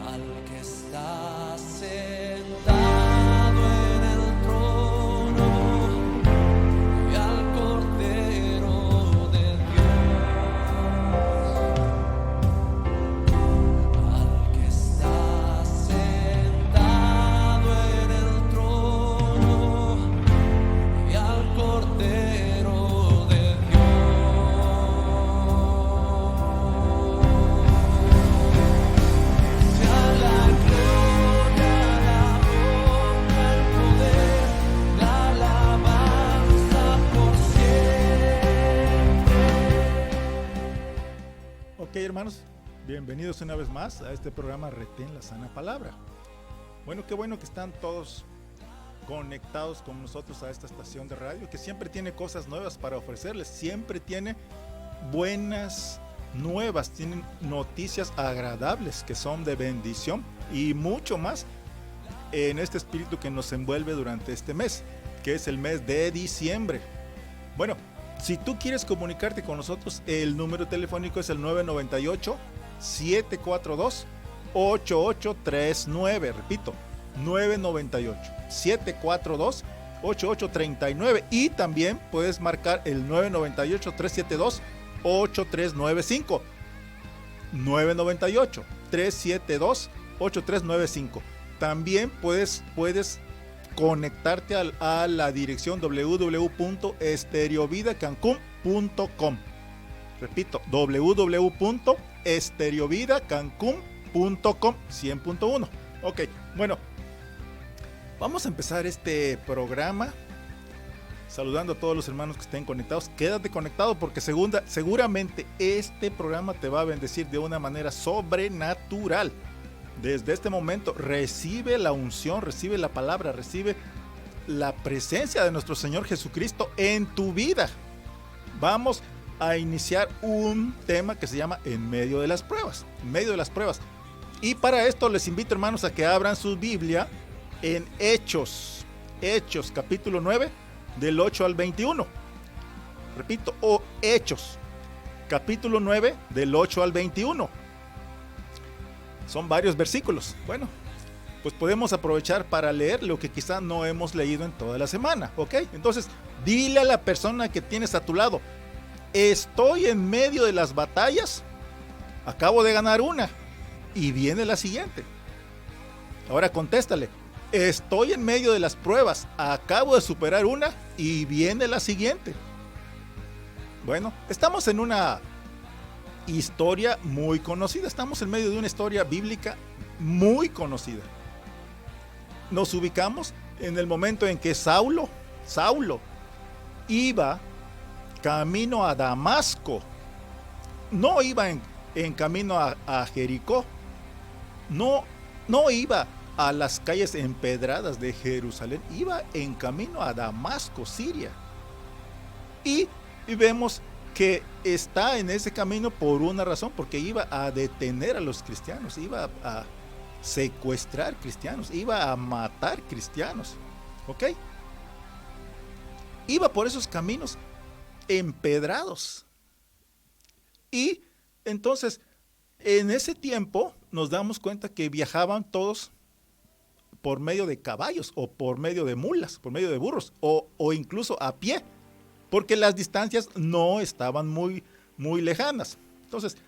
al que está sentado en el trono y al Cordero de Dios, al que está sentado en el trono y al Cordero de sea la gloria, la honra, el poder, la alabanza por siempre. Ok, hermanos, bienvenidos una vez más a este programa Retén la Sana Palabra. Bueno, qué bueno que están todos conectados con nosotros a esta estación de radio que siempre tiene cosas nuevas para ofrecerles, siempre tiene buenas nuevas, tienen noticias agradables que son de bendición y mucho más en este espíritu que nos envuelve durante este mes, que es el mes de diciembre. Bueno, si tú quieres comunicarte con nosotros, el número telefónico es el 998-742-8839. Repito, 998-742-8839. Y también puedes marcar el 998-372-8395. 998-372-8395. También puedes conectarte a la dirección www.estereovidacancun.com. Repito, www.estereovidacancun.com 100.1. Ok, bueno, vamos a empezar este programa saludando a todos los hermanos que estén conectados. Quédate conectado porque seguramente este programa te va a bendecir de una manera sobrenatural. Desde este momento recibe la unción, recibe la palabra, recibe la presencia de nuestro Señor Jesucristo en tu vida. Vamos a iniciar un tema que se llama En medio de las pruebas. En medio de las pruebas. Y para esto les invito, hermanos, a que abran su Biblia en Hechos capítulo 9 del 8 al 21. Repito, Hechos capítulo 9 del 8 al 21. Son varios versículos. Bueno, pues podemos aprovechar para leer lo que quizá no hemos leído en toda la semana, ¿ok? Entonces, dile a la persona que tienes a tu lado: estoy en medio de las batallas, acabo de ganar una y viene la siguiente. Ahora contéstale: estoy en medio de las pruebas, acabo de superar una y viene la siguiente. Bueno, estamos en una historia muy conocida, estamos en medio de una historia bíblica muy conocida. Nos ubicamos en el momento en que Saulo iba camino a Damasco. No iba en camino a Jericó, no iba a las calles empedradas de Jerusalén, iba en camino a Damasco, Siria. Y vemos que está en ese camino por una razón, porque iba a detener a los cristianos, iba a secuestrar cristianos, iba a matar cristianos, ¿ok? Iba por esos caminos empedrados. Y entonces, en ese tiempo, nos damos cuenta que viajaban todos por medio de caballos, o por medio de mulas, por medio de burros, o incluso a pie, porque las distancias no estaban muy lejanas. Entonces,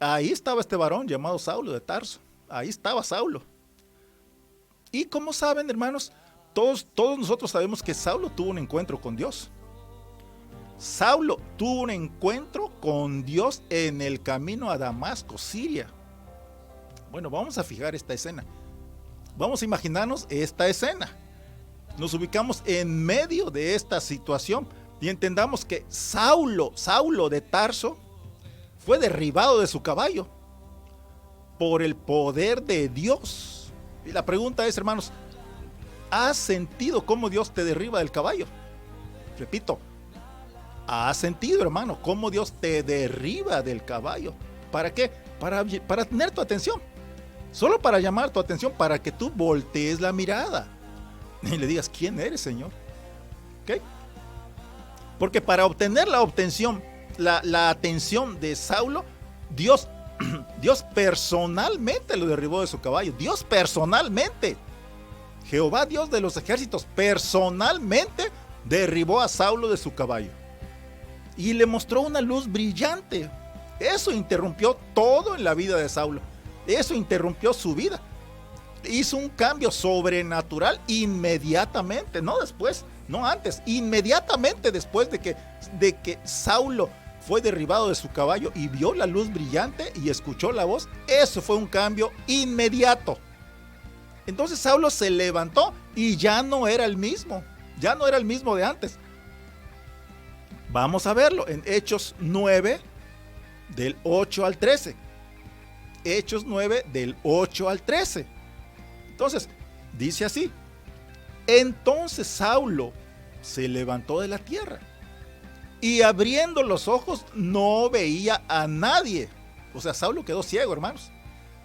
ahí estaba este varón llamado Saulo de Tarso. Ahí estaba Saulo. Y como saben, hermanos, todos nosotros sabemos que Saulo tuvo un encuentro con Dios. Saulo tuvo un encuentro con Dios en el camino a Damasco, Siria. Bueno, vamos a fijar esta escena. Vamos a imaginarnos esta escena. Nos ubicamos en medio de esta situación. Y entendamos que Saulo de Tarso fue derribado de su caballo por el poder de Dios. Y la pregunta es, hermanos, ¿has sentido cómo Dios te derriba del caballo? Repito, ¿has sentido, hermano, cómo Dios te derriba del caballo? ¿Para qué? Para tener tu atención. Solo para llamar tu atención, para que tú voltees la mirada y le digas: ¿quién eres, Señor? ¿Ok? Porque para obtener la atención de Saulo, Dios Dios personalmente lo derribó de su caballo. Dios personalmente. Jehová, Dios de los ejércitos, personalmente derribó a Saulo de su caballo. Y le mostró una luz brillante. Eso interrumpió todo en la vida de Saulo. Eso interrumpió su vida. Hizo un cambio sobrenatural inmediatamente, no después, no antes, inmediatamente después de que Saulo fue derribado de su caballo y vio la luz brillante y escuchó la voz. Eso fue un cambio inmediato. Entonces Saulo se levantó y ya no era el mismo de antes. Vamos a verlo en Hechos 9 del 8 al 13. Hechos 9 del 8 al 13. Entonces, dice así: entonces Saulo se levantó de la tierra y abriendo los ojos no veía a nadie. O sea, Saulo quedó ciego, hermanos.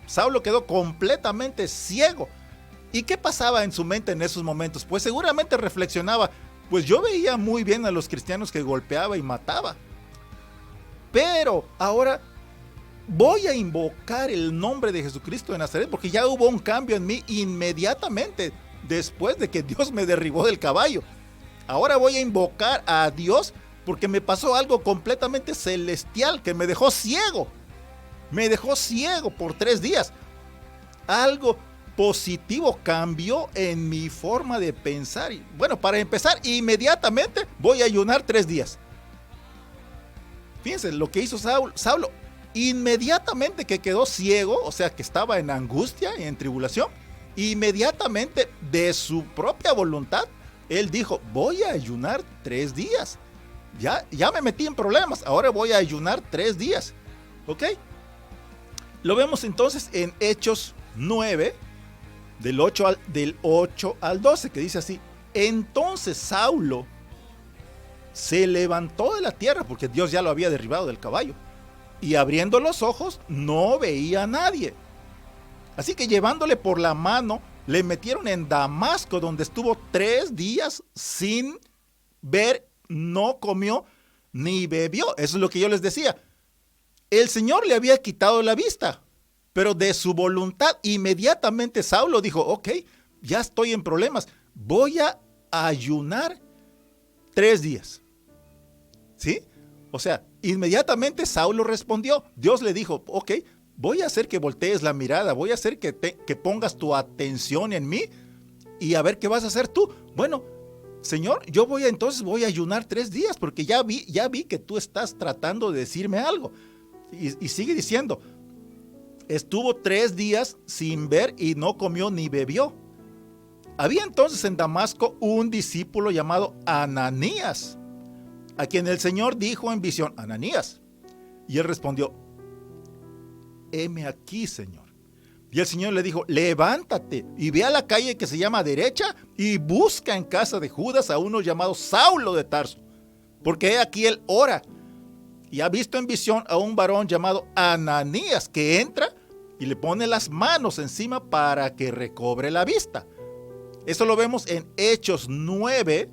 Saulo quedó completamente ciego. ¿Y qué pasaba en su mente en esos momentos? Pues seguramente reflexionaba: pues yo veía muy bien a los cristianos que golpeaba y mataba, pero ahora voy a invocar el nombre de Jesucristo de Nazaret, porque ya hubo un cambio en mí inmediatamente después de que Dios me derribó del caballo. Ahora voy a invocar a Dios porque me pasó algo completamente celestial que me dejó ciego. Me dejó ciego por 3 días. Algo positivo cambió en mi forma de pensar. Y bueno, para empezar, inmediatamente voy a ayunar 3 días. Fíjense lo que hizo Saulo. Inmediatamente que quedó ciego, o sea que estaba en angustia y en tribulación, inmediatamente de su propia voluntad, él dijo: voy a ayunar 3 días. Ya me metí en problemas, ahora voy a ayunar 3 días. ¿Ok? Lo vemos entonces en Hechos 9, del 8 al 12, que dice así: entonces Saulo se levantó de la tierra, porque Dios ya lo había derribado del caballo, y abriendo los ojos no veía a nadie. Así que llevándole por la mano, le metieron en Damasco, donde estuvo 3 días sin ver, no comió ni bebió. Eso es lo que yo les decía. El Señor le había quitado la vista, pero de su voluntad inmediatamente Saulo dijo: ok, ya estoy en problemas, voy a ayunar 3 días. ¿Sí? O sea, inmediatamente Saulo respondió. Dios le dijo: ok, voy a hacer que voltees la mirada, voy a hacer que pongas tu atención en mí y a ver qué vas a hacer tú. Bueno, Señor, entonces voy a ayunar 3 días porque ya vi que tú estás tratando de decirme algo. Y sigue diciendo: estuvo 3 días sin ver y no comió ni bebió. Había entonces en Damasco un discípulo llamado Ananías, a quien el Señor dijo en visión: Ananías. Y él respondió: heme aquí, Señor. Y el Señor le dijo: levántate y ve a la calle que se llama Derecha y busca en casa de Judas a uno llamado Saulo de Tarso, porque he aquí él ora y ha visto en visión a un varón llamado Ananías que entra y le pone las manos encima para que recobre la vista. Eso lo vemos en Hechos 9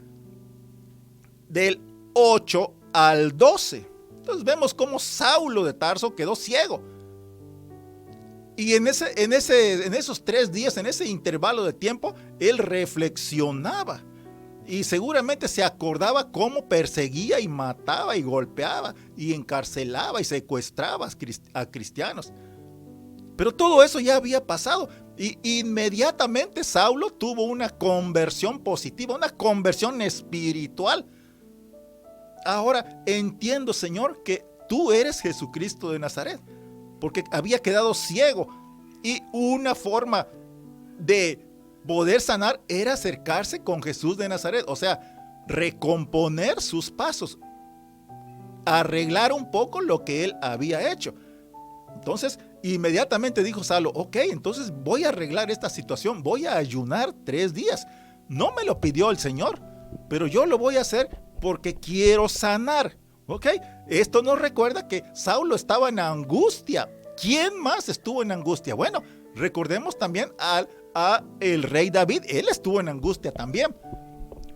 del 8 al 12. Entonces vemos cómo Saulo de Tarso quedó ciego. Y en esos 3 días, en ese intervalo de tiempo, él reflexionaba. Y seguramente se acordaba cómo perseguía y mataba y golpeaba y encarcelaba y secuestraba a cristianos. Pero todo eso ya había pasado. Y inmediatamente Saulo tuvo una conversión positiva, una conversión espiritual. Ahora entiendo, Señor, que tú eres Jesucristo de Nazaret, porque había quedado ciego y una forma de poder sanar era acercarse con Jesús de Nazaret, o sea, recomponer sus pasos, arreglar un poco lo que él había hecho. Entonces, inmediatamente dijo Saulo: ok, entonces voy a arreglar esta situación, voy a ayunar 3 días. No me lo pidió el Señor, pero yo lo voy a hacer porque quiero sanar. ¿Ok? Esto nos recuerda que Saulo estaba en angustia. ¿Quién más estuvo en angustia? Bueno, recordemos también a el rey David. Él estuvo en angustia también.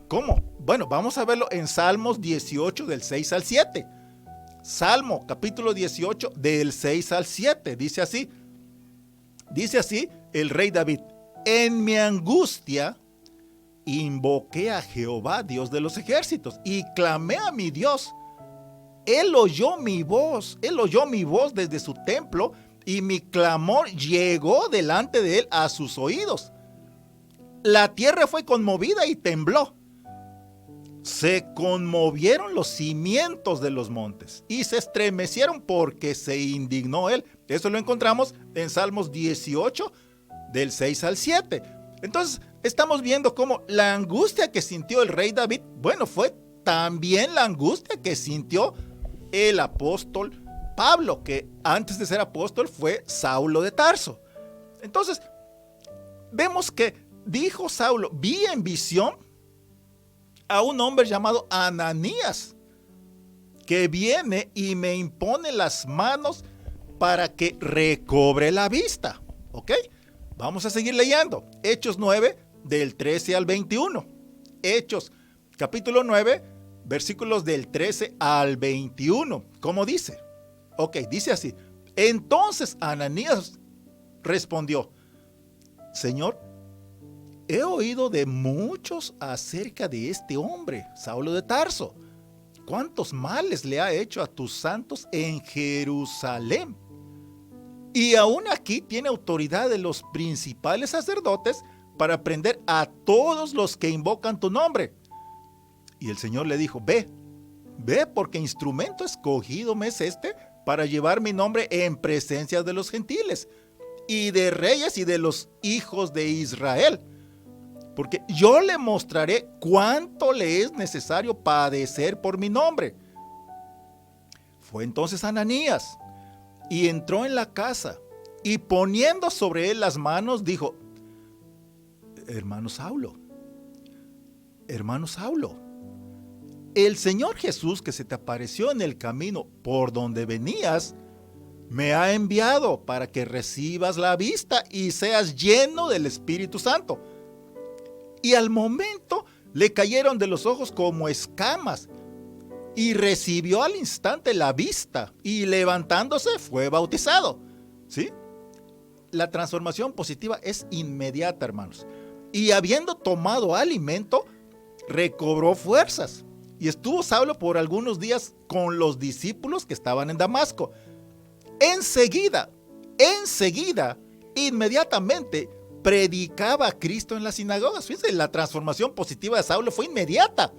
¿Cómo? Bueno, vamos a verlo en Salmos 18 del 6 al 7. Salmo capítulo 18 del 6 al 7. Dice así el rey David: en mi angustia invoqué a Jehová, Dios de los ejércitos, y clamé a mi Dios. Él oyó mi voz desde su templo, y mi clamor llegó delante de él a sus oídos. La tierra fue conmovida y tembló. Se conmovieron los cimientos de los montes y se estremecieron porque se indignó él. Eso lo encontramos en Salmos 18 del 6 al 7. Entonces estamos viendo cómo la angustia que sintió el rey David, bueno, fue también la angustia que sintió el apóstol Pablo, que antes de ser apóstol fue Saulo de Tarso. Entonces vemos que dijo Saulo: vi en visión a un hombre llamado Ananías, que viene y me impone las manos para que recobre la vista. ¿Ok? Vamos a seguir leyendo. Hechos 9, del 13 al 21. Hechos, capítulo 9, versículos del 13 al 21. ¿Cómo dice? Ok, dice así: entonces Ananías respondió: Señor, he oído de muchos acerca de este hombre, Saulo de Tarso. ¿Cuántos males le ha hecho a tus santos en Jerusalén? Y aún aquí tiene autoridad de los principales sacerdotes para prender a todos los que invocan tu nombre. Y el Señor le dijo: ve, porque instrumento escogido me es este para llevar mi nombre en presencia de los gentiles y de reyes y de los hijos de Israel. Porque yo le mostraré cuánto le es necesario padecer por mi nombre. Fue entonces Ananías y entró en la casa, y poniendo sobre él las manos, dijo: hermano Saulo, el Señor Jesús, que se te apareció en el camino por donde venías, me ha enviado para que recibas la vista y seas lleno del Espíritu Santo. Y al momento le cayeron de los ojos como escamas, y recibió al instante la vista, y levantándose fue bautizado. ¿Sí? La transformación positiva es inmediata, hermanos. Y habiendo tomado alimento, recobró fuerzas. Y estuvo Saulo por algunos días con los discípulos que estaban en Damasco. Enseguida, inmediatamente, predicaba a Cristo en las sinagogas. Fíjense, la transformación positiva de Saulo fue inmediata.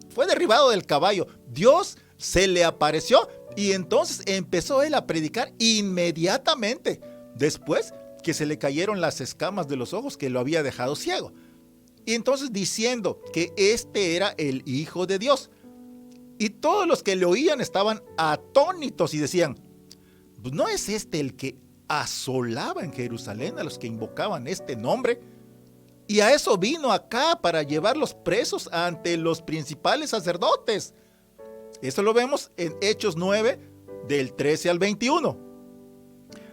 Fue derribado del caballo. Dios se le apareció y entonces empezó él a predicar inmediatamente, después que se le cayeron las escamas de los ojos que lo había dejado ciego. Y entonces diciendo que este era el Hijo de Dios. Y todos los que le oían estaban atónitos y decían: ¿no es este el que asolaba en Jerusalén a los que invocaban este nombre? Y a eso vino acá, para llevarlos presos ante los principales sacerdotes. Eso lo vemos en Hechos 9, del 13 al 21.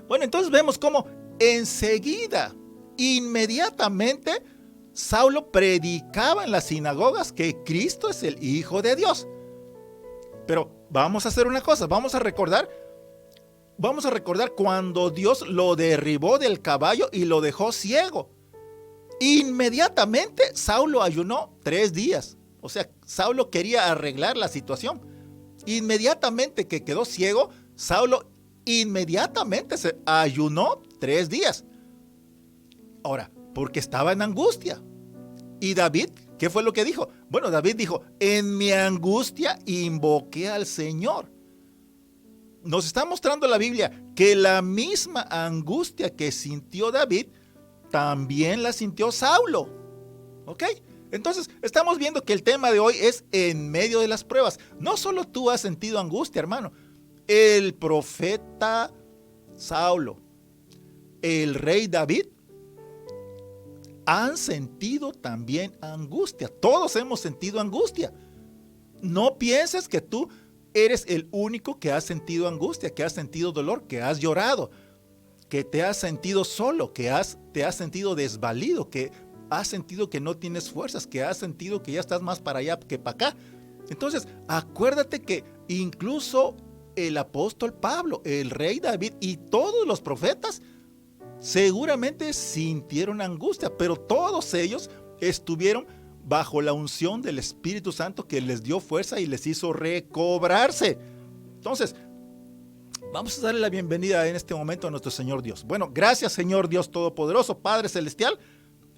Bueno, entonces vemos cómo enseguida, inmediatamente, Saulo predicaba en las sinagogas que Cristo es el Hijo de Dios. Pero vamos a hacer una cosa, vamos a recordar cuando Dios lo derribó del caballo y lo dejó ciego. Inmediatamente Saulo ayunó 3 días. O sea, Saulo quería arreglar la situación. Inmediatamente que quedó ciego, Saulo inmediatamente se ayunó 3 días. Ahora, porque estaba en angustia. Y David, ¿qué fue lo que dijo? Bueno, David dijo: en mi angustia invoqué al Señor. Nos está mostrando la Biblia que la misma angustia que sintió David, también la sintió Saulo. ¿Ok? Entonces, estamos viendo que el tema de hoy es en medio de las pruebas. No solo tú has sentido angustia, hermano. El profeta Saulo, el rey David, han sentido también angustia. Todos hemos sentido angustia. No pienses que tú eres el único que ha sentido angustia, que has sentido dolor, que has llorado, que te has sentido solo, que te has sentido desvalido, que has sentido que no tienes fuerzas, que has sentido que ya estás más para allá que para acá. Entonces, acuérdate que incluso el apóstol Pablo, el rey David y todos los profetas seguramente sintieron angustia, pero todos ellos estuvieron bajo la unción del Espíritu Santo que les dio fuerza y les hizo recobrarse. Entonces, vamos a darle la bienvenida en este momento a nuestro Señor Dios. Bueno, gracias Señor Dios Todopoderoso, Padre Celestial.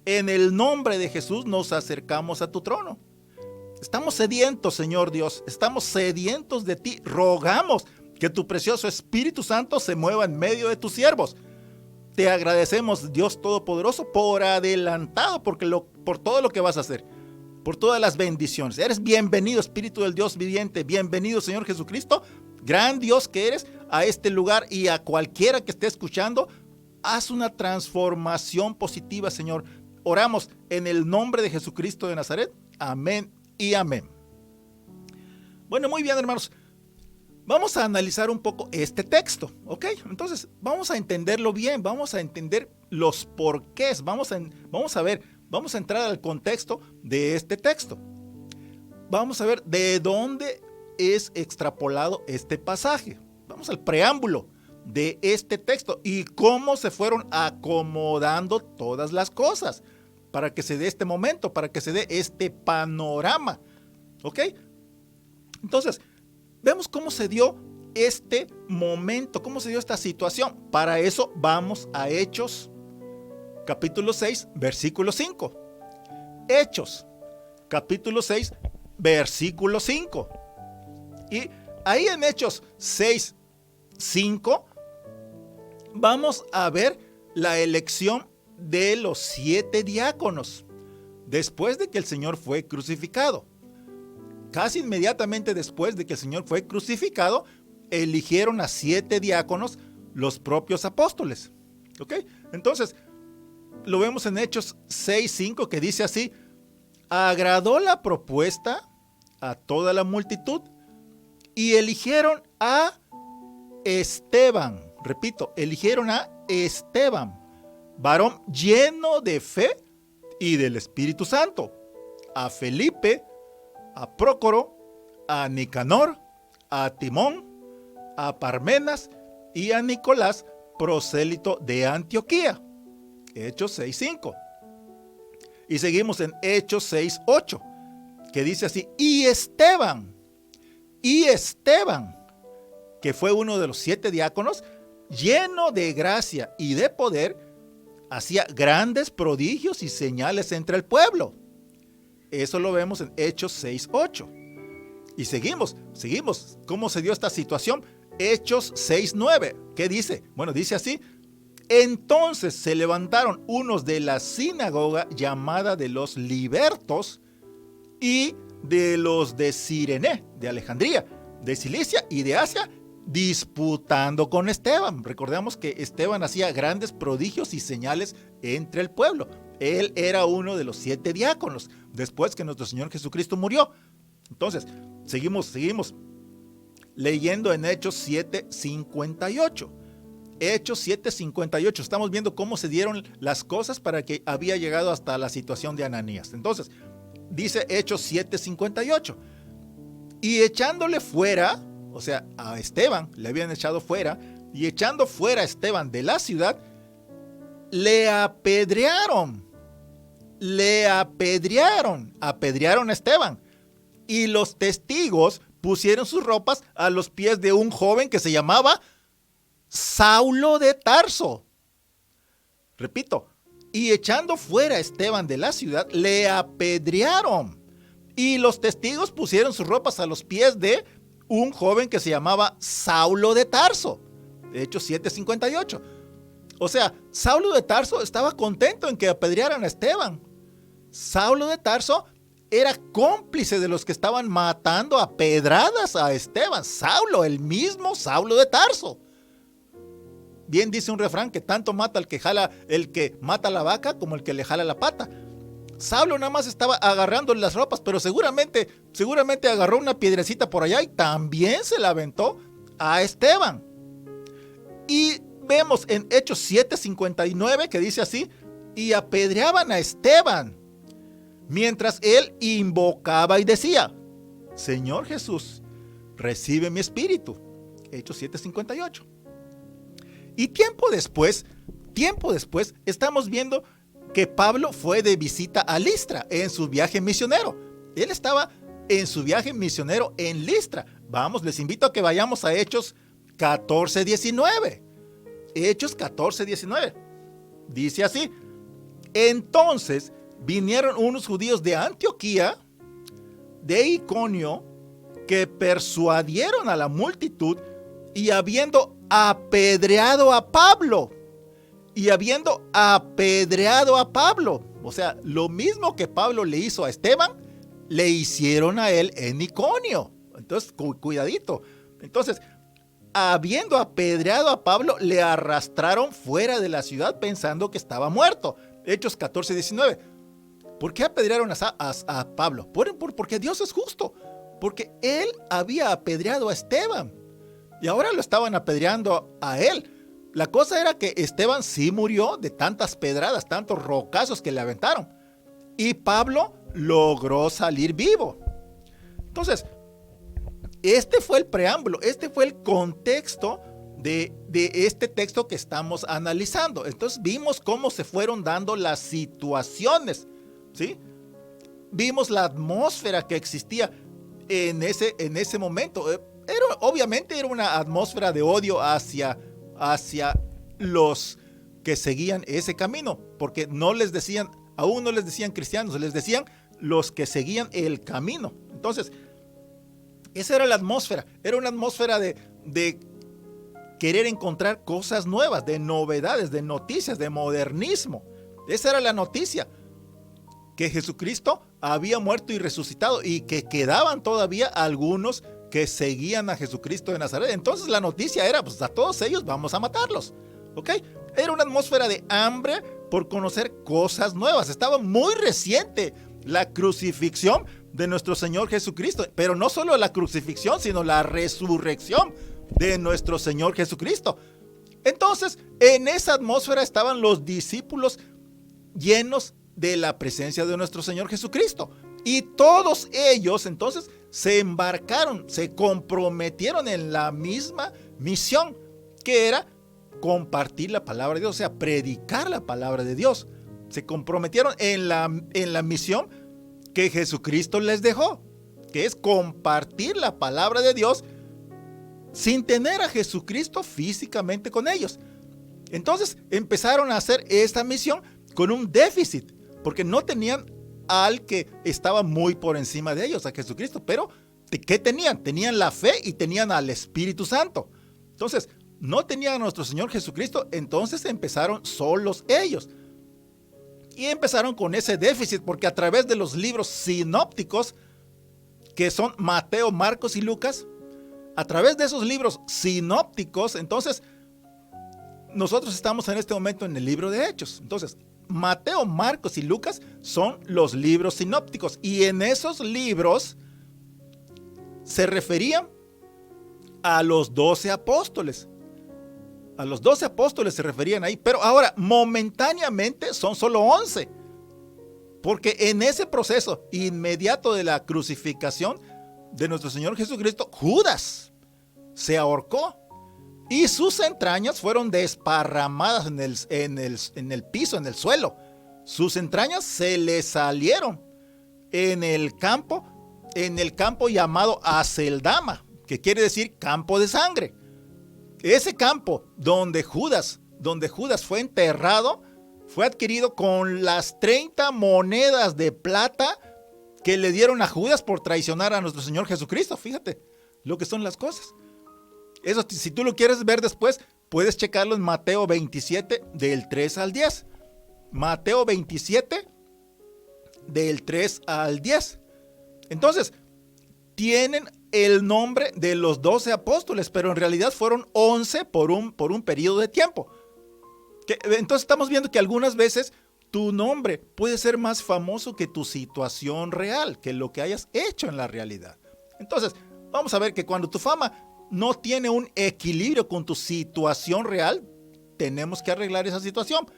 En el nombre de Jesús nos acercamos a tu trono. Estamos sedientos, Señor Dios. Estamos sedientos de ti. Rogamos que tu precioso Espíritu Santo se mueva en medio de tus siervos. Te agradecemos, Dios Todopoderoso, por adelantado, por todo lo que vas a hacer, por todas las bendiciones. Eres bienvenido, Espíritu del Dios viviente. Bienvenido, Señor Jesucristo. Gran Dios que eres, a este lugar y a cualquiera que esté escuchando. Haz una transformación positiva, Señor. Oramos en el nombre de Jesucristo de Nazaret. Amén y amén. Bueno, muy bien, hermanos. Vamos a analizar un poco este texto, ¿ok? Entonces, vamos a entenderlo bien, vamos a entender los porqués, vamos a entrar al contexto de este texto. Vamos a ver de dónde es extrapolado este pasaje. Vamos al preámbulo de este texto y cómo se fueron acomodando todas las cosas para que se dé este momento, para que se dé este panorama, ¿ok? Entonces, vemos cómo se dio este momento, cómo se dio esta situación. Para eso vamos a Hechos, capítulo 6, versículo 5. Hechos, capítulo 6, versículo 5. Y ahí en Hechos 6, 5, vamos a ver la elección de los 7 diáconos después de que el Señor fue crucificado. Casi inmediatamente después de que el Señor fue crucificado, eligieron a 7 diáconos, los propios apóstoles. ¿Ok? Entonces, lo vemos en Hechos 6:5 que dice así: agradó la propuesta a toda la multitud y eligieron a Esteban. Repito, eligieron a Esteban, varón lleno de fe y del Espíritu Santo, a Felipe, a Prócoro, a Nicanor, a Timón, a Parmenas y a Nicolás, prosélito de Antioquía. Hechos 6:5. Y seguimos en Hechos 6:8, que dice así: y Esteban, que fue uno de los 7 diáconos, lleno de gracia y de poder, hacía grandes prodigios y señales entre el pueblo. Eso lo vemos en Hechos 6:8. Y seguimos cómo se dio esta situación. Hechos 6:9. ¿Qué dice? Bueno, dice así: entonces se levantaron unos de la sinagoga llamada de los libertos y de los de Cirene, de Alejandría, de Cilicia y de Asia, disputando con Esteban. Recordemos que Esteban hacía grandes prodigios y señales entre el pueblo. Él era uno de los 7 diáconos después que nuestro Señor Jesucristo murió. Entonces, seguimos leyendo en Hechos 7:58. Hechos 7:58. Estamos viendo cómo se dieron las cosas para que había llegado hasta la situación de Ananías. Entonces, dice Hechos 7:58. Y echándole fuera, o sea, a Esteban le habían echado fuera, y echando fuera a Esteban de la ciudad, le apedrearon a Esteban. Y los testigos pusieron sus ropas a los pies de un joven que se llamaba Saulo de Tarso. Repito, y echando fuera a Esteban de la ciudad, le apedrearon. Y los testigos pusieron sus ropas a los pies de un joven que se llamaba Saulo de Tarso. Hechos 7:58. O sea, Saulo de Tarso estaba contento en que apedrearan a Esteban. Saulo de Tarso era cómplice de los que estaban matando a pedradas a Esteban. Saulo, el mismo Saulo de Tarso. Bien dice un refrán que tanto mata el que mata la vaca como el que le jala la pata. Saulo nada más estaba agarrando las ropas, pero seguramente agarró una piedrecita por allá y también se la aventó a Esteban. Y vemos en Hechos 7:59 que dice así: y apedreaban a Esteban mientras él invocaba y decía: Señor Jesús, recibe mi espíritu. Hechos 7:58. Y tiempo después, estamos viendo que Pablo fue de visita a Listra en su viaje misionero. Él estaba en su viaje misionero en Listra. Vamos, les invito a que vayamos a Hechos 14:19. Hechos 14:19. Dice así: entonces vinieron unos judíos de Antioquía, de Iconio, que persuadieron a la multitud, y habiendo apedreado a Pablo, o sea, lo mismo que Pablo le hizo a Esteban, le hicieron a él en Iconio. Entonces, cuidadito. Entonces, habiendo apedreado a Pablo, le arrastraron fuera de la ciudad pensando que estaba muerto. Hechos 14:19. ¿Por qué apedrearon a Pablo? Porque Dios es justo. Porque él había apedreado a Esteban. Y ahora lo estaban apedreando a él. La cosa era que Esteban sí murió de tantas pedradas, tantos rocazos que le aventaron. Y Pablo logró salir vivo. Entonces, este fue el preámbulo, este fue el contexto de este texto que estamos analizando. Entonces vimos cómo se fueron dando las situaciones, ¿sí? Vimos la atmósfera que existía en ese momento. Obviamente era una atmósfera de odio hacia los que seguían ese camino, porque aún no les decían cristianos, les decían los que seguían el camino. Entonces, esa era la atmósfera. Era una atmósfera de querer encontrar cosas nuevas, de novedades, de noticias, de modernismo. Esa era la noticia, que Jesucristo había muerto y resucitado, y que quedaban todavía algunos que seguían a Jesucristo de Nazaret. Entonces la noticia era, pues a todos ellos vamos a matarlos, ¿ok? Era una atmósfera de hambre por conocer cosas nuevas. Estaba muy reciente la crucifixión de nuestro Señor Jesucristo, pero no solo la crucifixión, sino la resurrección de nuestro Señor Jesucristo. Entonces, en esa atmósfera estaban los discípulos llenos de la presencia de nuestro Señor Jesucristo. Y todos ellos entonces se embarcaron, se comprometieron en la misma misión, que era compartir la palabra de Dios, o sea, predicar la palabra de Dios. Se comprometieron en la misión que Jesucristo les dejó, que es compartir la palabra de Dios sin tener a Jesucristo físicamente con ellos. Entonces empezaron a hacer esta misión con un déficit, porque no tenían al que estaba muy por encima de ellos, a Jesucristo. Pero ¿qué tenían? Tenían la fe y tenían al Espíritu Santo. Entonces no tenían a nuestro Señor Jesucristo. Entonces empezaron solos ellos, y empezaron con ese déficit, porque a través de los libros sinópticos, que son Mateo, Marcos y Lucas, a través de esos libros sinópticos, entonces nosotros estamos en este momento en el libro de Hechos. Entonces Mateo, Marcos y Lucas son los libros sinópticos, y en esos libros se referían a los 12 apóstoles. A los 12 apóstoles se referían ahí, pero ahora momentáneamente son solo 11, porque en ese proceso inmediato de la crucificación de nuestro Señor Jesucristo, Judas se ahorcó y sus entrañas fueron desparramadas en el piso, en el suelo. Sus entrañas se le salieron en el campo llamado Aceldama, que quiere decir campo de sangre. Ese campo donde Judas fue enterrado, fue adquirido con las 30 monedas de plata que le dieron a Judas por traicionar a nuestro Señor Jesucristo. Fíjate lo que son las cosas. Eso, si tú lo quieres ver después, puedes checarlo en Mateo 27, del 3 al 10. Mateo 27, del 3 al 10. Entonces, tienen el nombre de los 12 apóstoles, pero en realidad fueron 11 por un periodo de tiempo. Entonces estamos viendo que algunas veces tu nombre puede ser más famoso que tu situación real, que lo que hayas hecho en la realidad. Entonces, vamos a ver que cuando tu fama no tiene un equilibrio con tu situación real, tenemos que arreglar esa situación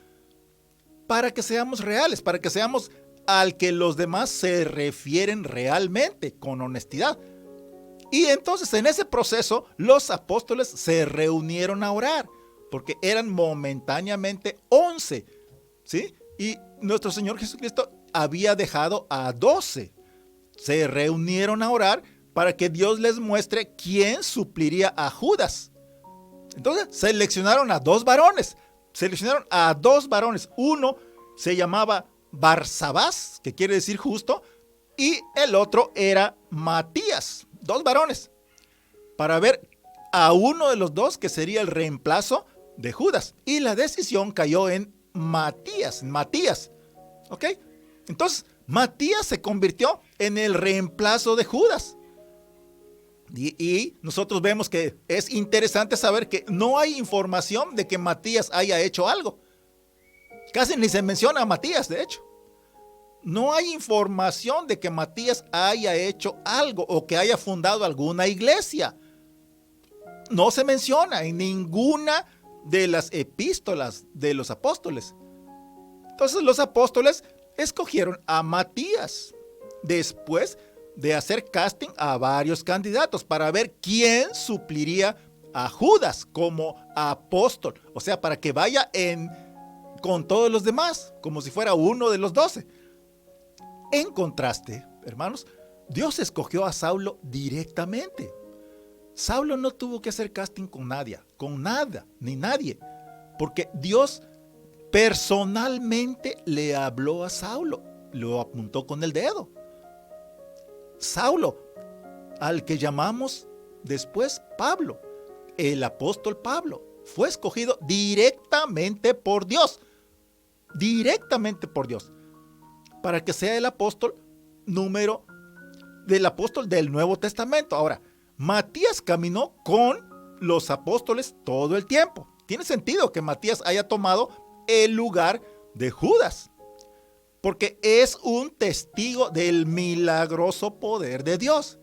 para que seamos reales, para que seamos al que los demás se refieren realmente, con honestidad. Y entonces en ese proceso los apóstoles se reunieron a orar, porque eran momentáneamente 11, ¿sí? Y nuestro Señor Jesucristo había dejado a 12. Se reunieron a orar para que Dios les muestre quién supliría a Judas. Entonces seleccionaron a dos varones. Uno se llamaba Barsabás, que quiere decir justo, y el otro era Matías. Dos varones, para ver a uno de los dos que sería el reemplazo de Judas. Y la decisión cayó en Matías. ¿Ok? Entonces, Matías se convirtió en el reemplazo de Judas. Y nosotros vemos que es interesante saber que no hay información de que Matías haya hecho algo. Casi ni se menciona a Matías, de hecho. No hay información de que Matías haya hecho algo o que haya fundado alguna iglesia. No se menciona en ninguna de las epístolas de los apóstoles. Entonces los apóstoles escogieron a Matías después de hacer casting a varios candidatos para ver quién supliría a Judas como apóstol. O sea, para que vaya con todos los demás, como si fuera uno de los 12. En contraste, hermanos, Dios escogió a Saulo directamente. Saulo no tuvo que hacer casting con nadie, ni nadie, porque Dios personalmente le habló a Saulo, lo apuntó con el dedo. Saulo, al que llamamos después Pablo, el apóstol Pablo, fue escogido directamente por Dios, para que sea el apóstol del Nuevo Testamento. Ahora, Matías caminó con los apóstoles todo el tiempo. Tiene sentido que Matías haya tomado el lugar de Judas, porque es un testigo del milagroso poder de Dios.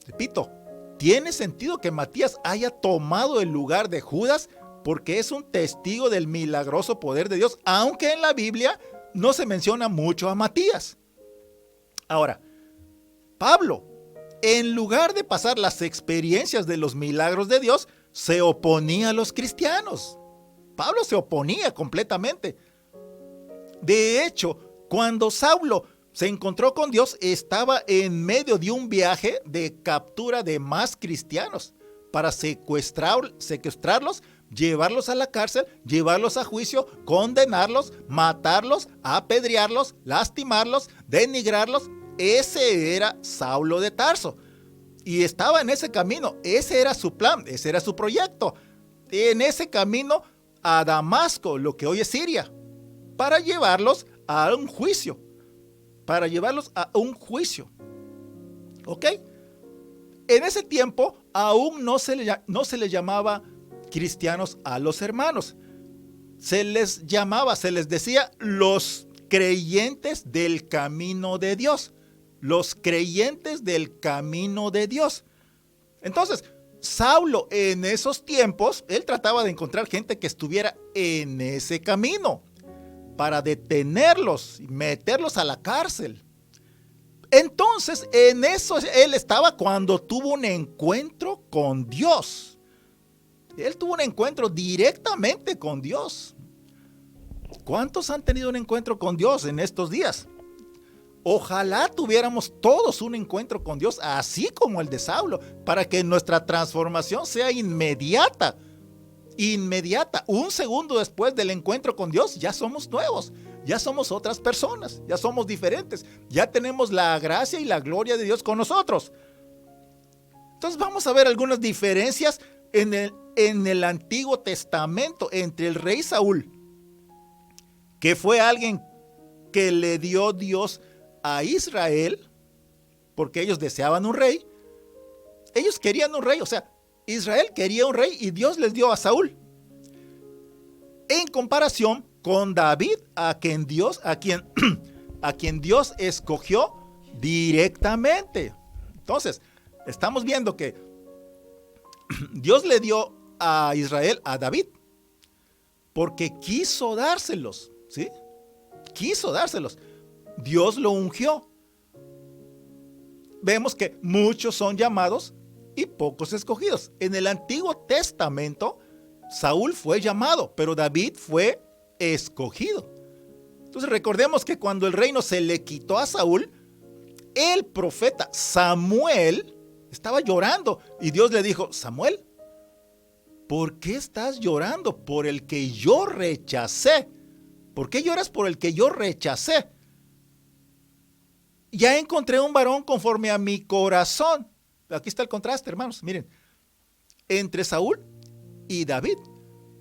Repito, tiene sentido que Matías haya tomado el lugar de Judas, porque es un testigo del milagroso poder de Dios, aunque en la Biblia no se menciona mucho a Matías. Ahora, Pablo, en lugar de pasar las experiencias de los milagros de Dios, se oponía a los cristianos. Pablo se oponía completamente. De hecho, cuando Saulo se encontró con Dios, estaba en medio de un viaje de captura de más cristianos para secuestrarlos, llevarlos a la cárcel, llevarlos a juicio, condenarlos, matarlos, apedrearlos, lastimarlos, denigrarlos. Ese era Saulo de Tarso. Y estaba en ese camino. Ese era su plan, ese era su proyecto. En ese camino a Damasco, lo que hoy es Siria, para llevarlos a un juicio. ¿Ok? En ese tiempo aún no se le llamaba cristianos a los hermanos. Se les decía los creyentes del camino de Dios. Los creyentes del camino de Dios. Entonces, Saulo en esos tiempos, él trataba de encontrar gente que estuviera en ese camino para detenerlos y meterlos a la cárcel. Entonces, en eso él estaba cuando tuvo un encuentro con Dios. Él tuvo un encuentro directamente con Dios. ¿Cuántos han tenido un encuentro con Dios en estos días? Ojalá tuviéramos todos un encuentro con Dios, así como el de Saulo, para que nuestra transformación sea inmediata. Un segundo después del encuentro con Dios, ya somos nuevos, ya somos otras personas, ya somos diferentes, ya tenemos la gracia y la gloria de Dios con nosotros. Entonces vamos a ver algunas diferencias en el Antiguo Testamento entre el rey Saúl, que fue alguien que le dio Dios a Israel, porque ellos deseaban un rey. Ellos querían un rey, o sea, Israel quería un rey y Dios les dio a Saúl. En comparación con David, a quien Dios escogió directamente. Entonces, estamos viendo que Dios le dio a Israel a David porque quiso dárselos, ¿sí? Quiso dárselos. Dios lo ungió. vemos que muchos son llamados y pocos escogidos. En el Antiguo Testamento, Saúl fue llamado, pero David fue escogido. Entonces recordemos que cuando el reino se le quitó a Saúl, el profeta Samuel estaba llorando y Dios le dijo: Samuel, ¿por qué estás llorando por el que yo rechacé? ¿Por qué lloras por el que yo rechacé? Ya encontré un varón conforme a mi corazón. Aquí está el contraste, hermanos. Miren, entre Saúl y David.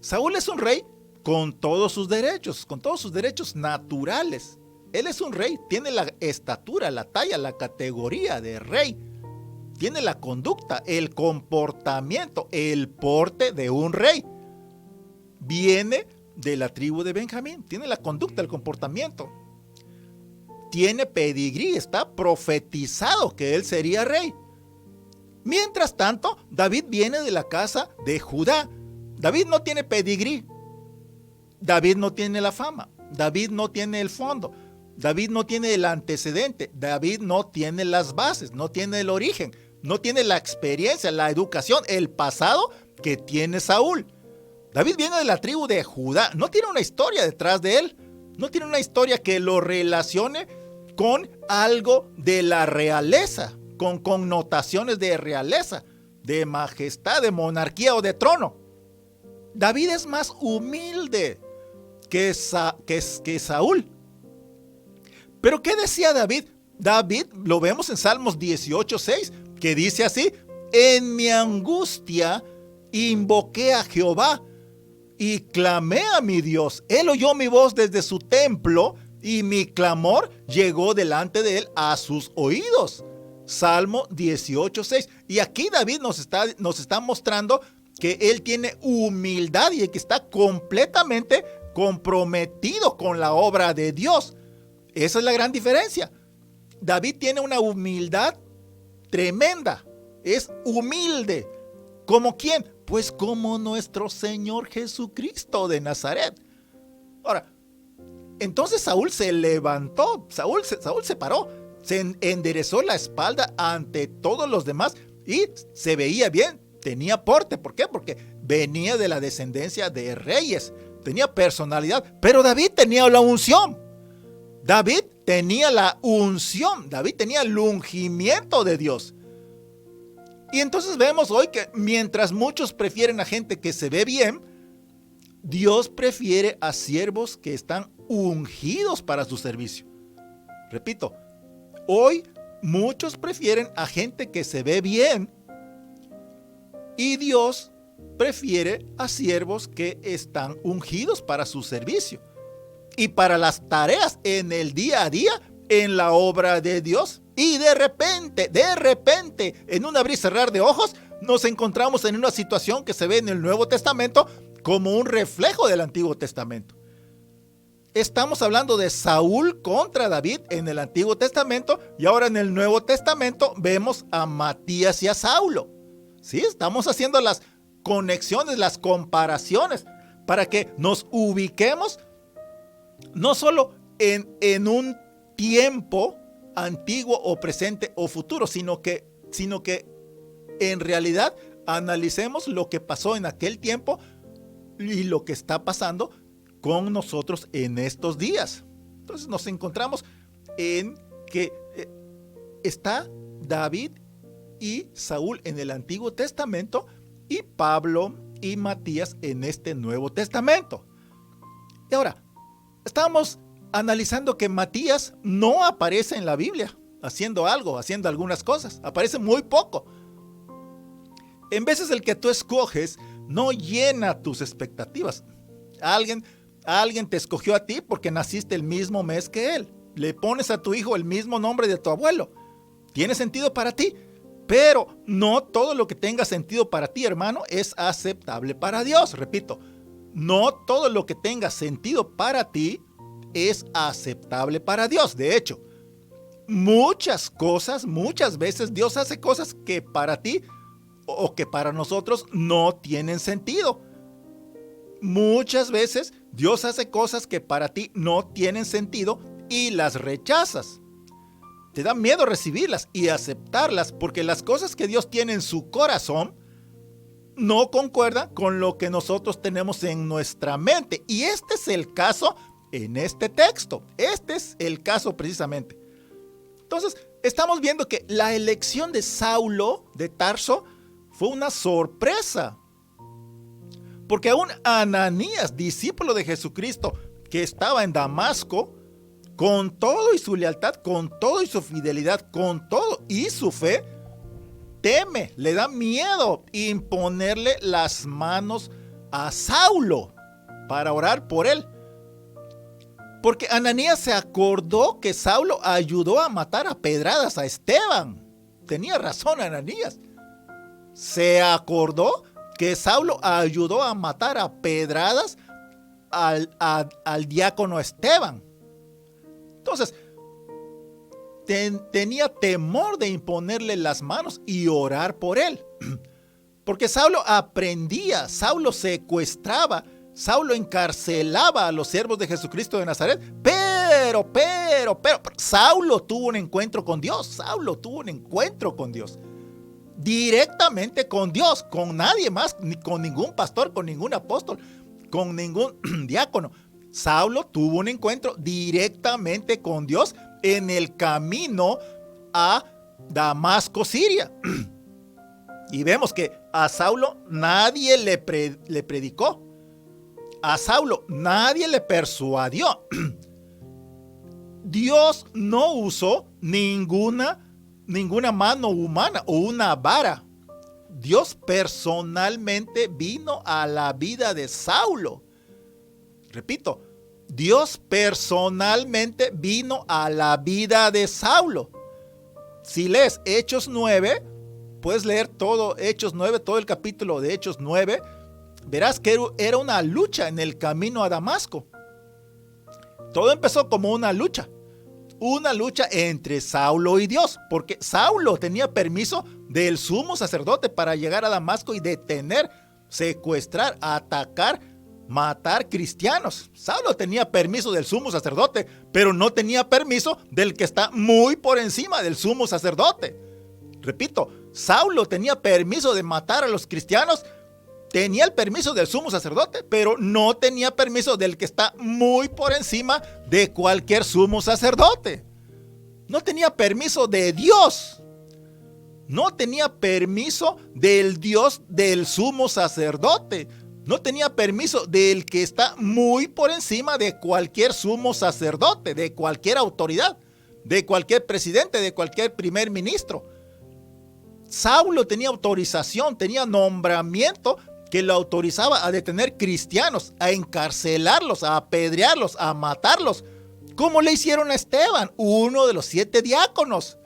Saúl es un rey con todos sus derechos naturales. Él es un rey, tiene la estatura, la talla, la categoría de rey. Tiene la conducta, el comportamiento, el porte de un rey. Viene de la tribu de Benjamín, tiene la conducta, el comportamiento. Tiene pedigrí, está profetizado que él sería rey. Mientras tanto, David viene de la casa de Judá. David no tiene pedigrí. David no tiene la fama. David no tiene el fondo. David no tiene el antecedente. David no tiene las bases, no tiene el origen, no tiene la experiencia, la educación, el pasado que tiene Saúl. David viene de la tribu de Judá. No tiene una historia detrás de él. No tiene una historia que lo relacione con algo de la realeza, con connotaciones de realeza, de majestad, de monarquía o de trono. David es más humilde que Saúl. Pero ¿qué decía David? David lo vemos en Salmos 18:6, que dice así: en mi angustia invoqué a Jehová y clamé a mi Dios. Él oyó mi voz desde su templo y mi clamor llegó delante de él a sus oídos. Salmo 18:6. Y aquí David nos está mostrando que él tiene humildad y que está completamente comprometido con la obra de Dios. Esa es la gran diferencia. David tiene una humildad tremenda. Es humilde. ¿Como quién? Pues como nuestro Señor Jesucristo de Nazaret. Ahora, entonces Saúl se levantó, Saúl se paró, se enderezó la espalda ante todos los demás y se veía bien, tenía porte. ¿Por qué? Porque venía de la descendencia de reyes, tenía personalidad, pero David tenía la unción. David tenía la unción, David tenía el ungimiento de Dios. Y entonces vemos hoy que mientras muchos prefieren a gente que se ve bien, Dios prefiere a siervos que están ungidos para su servicio. Repito, hoy muchos prefieren a gente que se ve bien y Dios prefiere a siervos que están ungidos para su servicio y para las tareas en el día a día en la obra de Dios. Y de repente, en un abrir y cerrar de ojos, nos encontramos en una situación que se ve en el Nuevo Testamento como un reflejo del Antiguo Testamento. Estamos hablando de Saúl contra David en el Antiguo Testamento y ahora en el Nuevo Testamento vemos a Matías y a Saulo. Sí, estamos haciendo las conexiones, las comparaciones para que nos ubiquemos no solo en un tiempo antiguo o presente o futuro, sino que en realidad analicemos lo que pasó en aquel tiempo y lo que está pasando con nosotros en estos días. Entonces nos encontramos en que está David y Saúl en el Antiguo Testamento y Pablo y Matías en este Nuevo Testamento. Y ahora, estamos analizando que Matías no aparece en la Biblia haciendo algo, haciendo algunas cosas. Aparece muy poco. En veces el que tú escoges no llena tus expectativas. Alguien te escogió a ti porque naciste el mismo mes que él. Le pones a tu hijo el mismo nombre de tu abuelo. Tiene sentido para ti, pero no todo lo que tenga sentido para ti, hermano, es aceptable para Dios. Repito, no todo lo que tenga sentido para ti es aceptable para Dios. De hecho, muchas veces Dios hace cosas que para ti o que para nosotros no tienen sentido. Muchas veces Dios hace cosas que para ti no tienen sentido y las rechazas. te da miedo recibirlas y aceptarlas porque las cosas que Dios tiene en su corazón no concuerdan con lo que nosotros tenemos en nuestra mente. Y este es el caso en este texto. Este es el caso precisamente. Entonces, estamos viendo que la elección de Saulo de Tarso fue una sorpresa. Porque aún Ananías, discípulo de Jesucristo, que estaba en Damasco, con todo y su lealtad, con todo y su fidelidad, con todo y su fe, teme, le da miedo imponerle las manos a Saulo para orar por él. Porque Ananías se acordó que Saulo ayudó a matar a pedradas a Esteban. Tenía razón Ananías. Se acordó que Saulo ayudó a matar a pedradas al diácono Esteban. Entonces, tenía temor de imponerle las manos y orar por él. Porque Saulo aprendía, Saulo secuestraba, Saulo encarcelaba a los siervos de Jesucristo de Nazaret. Pero, Saulo tuvo un encuentro con Dios. Saulo tuvo un encuentro con Dios. Directamente con Dios, con nadie más, ni con ningún pastor, con ningún apóstol, con ningún diácono. Saulo tuvo un encuentro directamente con Dios en el camino a Damasco, Siria. Y vemos que a Saulo nadie le predicó. A Saulo nadie le persuadió. Dios no usó ninguna mano humana o una vara. Dios personalmente vino a la vida de Saulo. Repito, Dios personalmente vino a la vida de Saulo. Si lees Hechos 9, puedes leer todo Hechos 9, todo el capítulo de Hechos 9, verás que era una lucha en el camino a Damasco. Todo empezó como una lucha entre Saulo y Dios, porque Saulo tenía permiso del sumo sacerdote para llegar a Damasco y detener, secuestrar, atacar, matar cristianos. Saulo tenía permiso del sumo sacerdote, pero no tenía permiso del que está muy por encima del sumo sacerdote. Repito, Saulo tenía permiso de matar a los cristianos, tenía el permiso del sumo sacerdote, pero no tenía permiso del que está muy por encima de cualquier sumo sacerdote. No tenía permiso de Dios. No tenía permiso del Dios del sumo sacerdote. No tenía permiso del que está muy por encima de cualquier sumo sacerdote, de cualquier autoridad, de cualquier presidente, de cualquier primer ministro. Saulo tenía autorización, tenía nombramiento que lo autorizaba a detener cristianos, a encarcelarlos, a apedrearlos, a matarlos, como le hicieron a Esteban, uno de los 7 diáconos.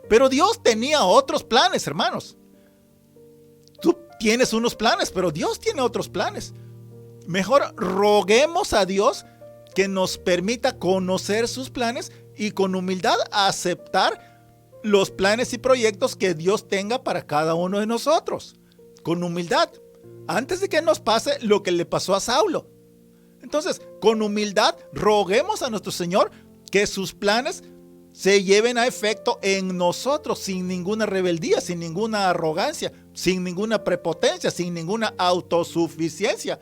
Pero Dios tenía otros planes, hermanos. Tú tienes unos planes, pero Dios tiene otros planes. Mejor roguemos a Dios que nos permita conocer sus planes y con humildad aceptar los planes y proyectos que Dios tenga para cada uno de nosotros. Con humildad, antes de que nos pase lo que le pasó a Saulo. Entonces, con humildad, roguemos a nuestro Señor que sus planes se lleven a efecto en nosotros sin ninguna rebeldía, sin ninguna arrogancia, sin ninguna prepotencia, sin ninguna autosuficiencia.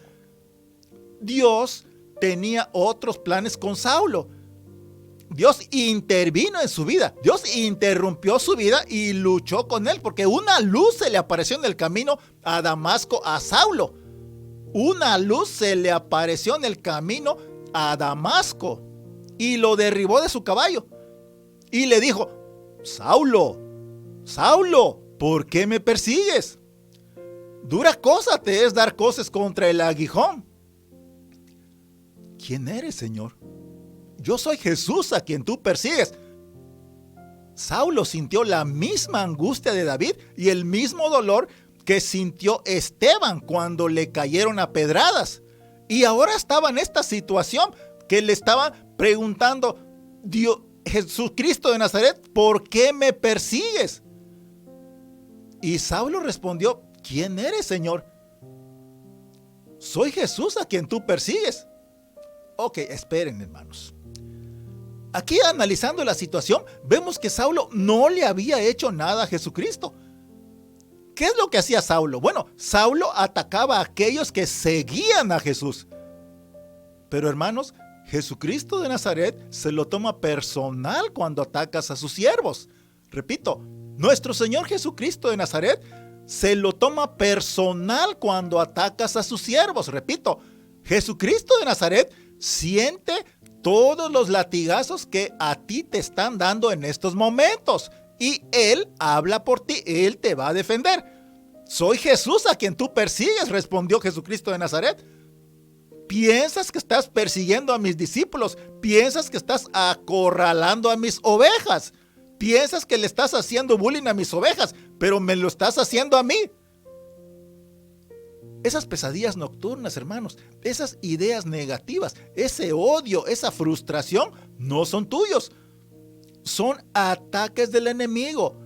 Dios tenía otros planes con Saulo. Dios intervino en su vida. Dios interrumpió su vida y luchó con él, porque una luz se le apareció en el camino a Damasco a Saulo. Una luz se le apareció en el camino a Damasco y lo derribó de su caballo. Y le dijo: Saulo, Saulo, ¿por qué me persigues? Dura cosa te es dar coces contra el aguijón. ¿Quién eres, Señor? Yo soy Jesús a quien tú persigues. Saulo sintió la misma angustia de David y el mismo dolor que sintió Esteban cuando le cayeron a pedradas. Y ahora estaba en esta situación que le estaba preguntando: Dios, Jesucristo de Nazaret, ¿por qué me persigues? Y Saulo respondió: ¿quién eres, Señor? Soy Jesús a quien tú persigues. Ok, esperen, hermanos. aquí analizando la situación, vemos que Saulo no le había hecho nada a Jesucristo. ¿Qué es lo que hacía Saulo? Bueno, Saulo atacaba a aquellos que seguían a Jesús. Pero hermanos, Jesucristo de Nazaret se lo toma personal cuando atacas a sus siervos. Repito, nuestro Señor Jesucristo de Nazaret se lo toma personal cuando atacas a sus siervos. Repito, Jesucristo de Nazaret siente todos los latigazos que a ti te están dando en estos momentos. Y Él habla por ti, Él te va a defender. Soy Jesús a quien tú persigues, respondió Jesucristo de Nazaret. ¿Piensas que estás persiguiendo a mis discípulos? ¿Piensas que estás acorralando a mis ovejas? ¿Piensas que le estás haciendo bullying a mis ovejas? Pero me lo estás haciendo a mí. Esas pesadillas nocturnas, hermanos, esas ideas negativas, ese odio, esa frustración, no son tuyos. Son ataques del enemigo.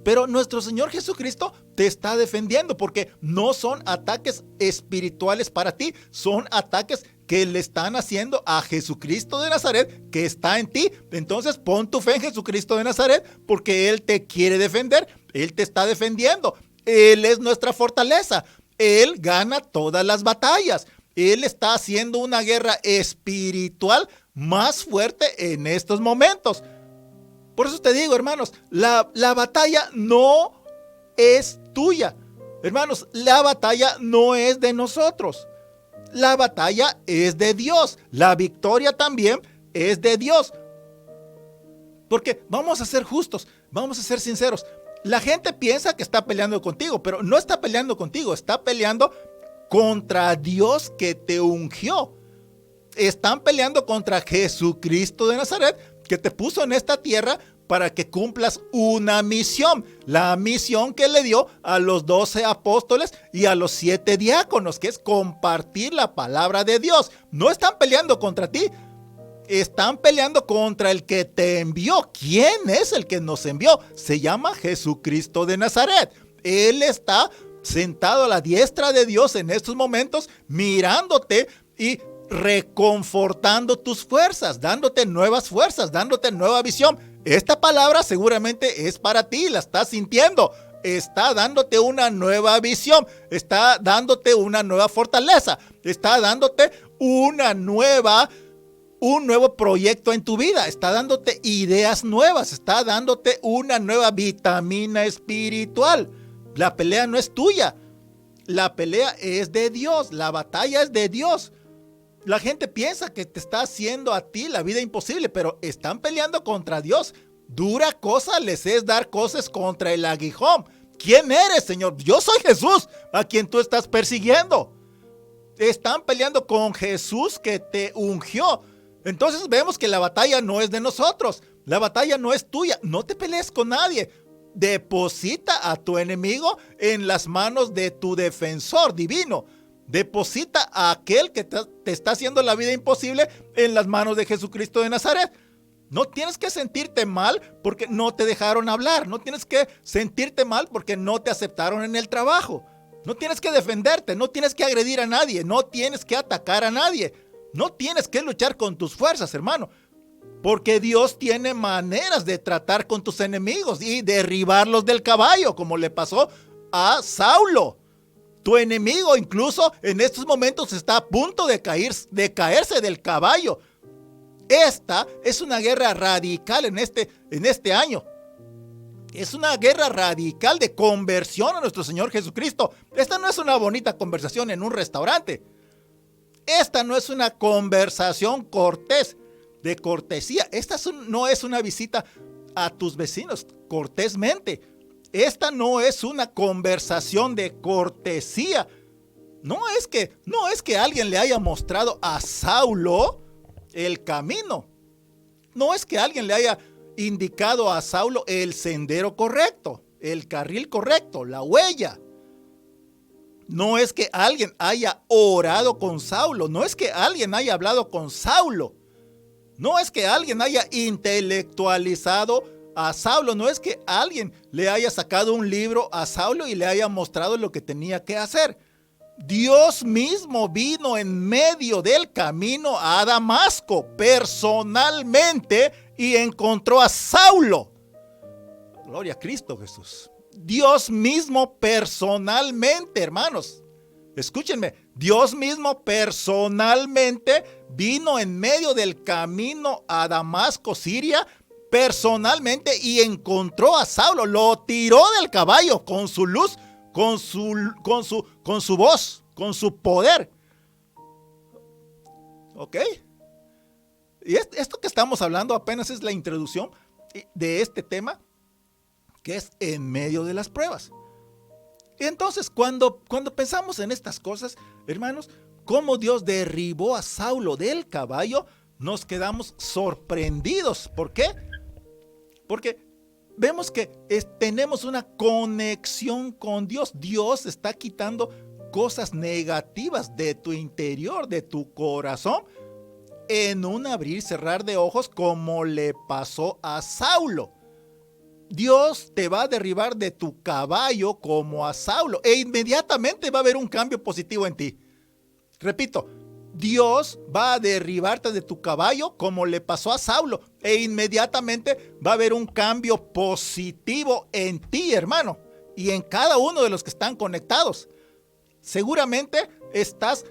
Pero nuestro Señor Jesucristo te está defendiendo porque no son ataques espirituales para ti, son ataques que le están haciendo a Jesucristo de Nazaret que está en ti. Entonces pon tu fe en Jesucristo de Nazaret porque Él te quiere defender, Él te está defendiendo, Él es nuestra fortaleza, Él gana todas las batallas, Él está haciendo una guerra espiritual más fuerte en estos momentos. Por eso te digo, hermanos, la batalla no es tuya. Hermanos, la batalla no es de nosotros. La batalla es de Dios. La victoria también es de Dios. Porque vamos a ser justos, vamos a ser sinceros. La gente piensa que está peleando contigo, pero no está peleando contigo, está peleando contra Dios que te ungió. Están peleando contra Jesucristo de Nazaret, que te puso en esta tierra para que cumplas una misión. La misión que le dio a los 12 apóstoles y a los 7 diáconos, que es compartir la palabra de Dios. No están peleando contra ti, están peleando contra el que te envió. ¿Quién es el que nos envió? Se llama Jesucristo de Nazaret. Él está sentado a la diestra de Dios en estos momentos, mirándote y reconfortando tus fuerzas, dándote nuevas fuerzas, dándote nueva visión. Esta palabra seguramente es para ti, la estás sintiendo. Está dándote una nueva visión, está dándote una nueva fortaleza, está dándote un nuevo proyecto en tu vida, está dándote ideas nuevas, está dándote una nueva vitamina espiritual. La pelea no es tuya, la pelea es de Dios, la batalla es de Dios. La gente piensa que te está haciendo a ti la vida imposible, pero están peleando contra Dios. Dura cosa les es dar cosas contra el aguijón. ¿Quién eres, Señor? Yo soy Jesús, a quien tú estás persiguiendo. Están peleando con Jesús que te ungió. Entonces vemos que la batalla no es de nosotros. La batalla no es tuya. No te pelees con nadie. Deposita a tu enemigo en las manos de tu defensor divino. Deposita a aquel que te está haciendo la vida imposible en las manos de Jesucristo de Nazaret. No tienes que sentirte mal porque no te dejaron hablar. No tienes que sentirte mal porque no te aceptaron en el trabajo. No tienes que defenderte, no tienes que agredir a nadie, no tienes que atacar a nadie. No tienes que luchar con tus fuerzas, hermano. Porque Dios tiene maneras de tratar con tus enemigos y derribarlos del caballo, como le pasó a Saulo. Tu enemigo incluso en estos momentos está a punto de caerse del caballo. Esta es una guerra radical en este año. Es una guerra radical de conversión a nuestro Señor Jesucristo. Esta no es una bonita conversación en un restaurante. Esta no es una conversación cortés, de cortesía. Esta no es una visita a tus vecinos cortésmente. Esta no es una conversación de cortesía. No es que alguien le haya mostrado a Saulo el camino. No es que alguien le haya indicado a Saulo el sendero correcto, el carril correcto, la huella. No es que alguien haya orado con Saulo. No es que alguien haya hablado con Saulo. No es que alguien haya intelectualizado a Saulo. No es que alguien le haya sacado un libro a Saulo y le haya mostrado lo que tenía que hacer. Dios mismo vino en medio del camino a Damasco personalmente y encontró a Saulo. Gloria a Cristo Jesús. Dios mismo personalmente, hermanos. Escúchenme, Dios mismo personalmente vino en medio del camino a Damasco, Siria, personalmente, y encontró a Saulo. Lo tiró del caballo con su luz, con su voz, con su poder. ¿Ok? Y esto que estamos hablando apenas es la introducción de este tema, que es en medio de las pruebas. Y entonces, cuando pensamos en estas cosas, hermanos, cómo Dios derribó a Saulo del caballo, nos quedamos sorprendidos. ¿Por qué? Porque vemos que tenemos una conexión con Dios. Dios está quitando cosas negativas de tu interior, de tu corazón, en un abrir y cerrar de ojos, como le pasó a Saulo. Dios te va a derribar de tu caballo como a Saulo, e inmediatamente va a haber un cambio positivo en ti. Repito, Dios va a derribarte de tu caballo como le pasó a Saulo, e inmediatamente va a haber un cambio positivo en ti, hermano, y en cada uno de los que están conectados. Seguramente estás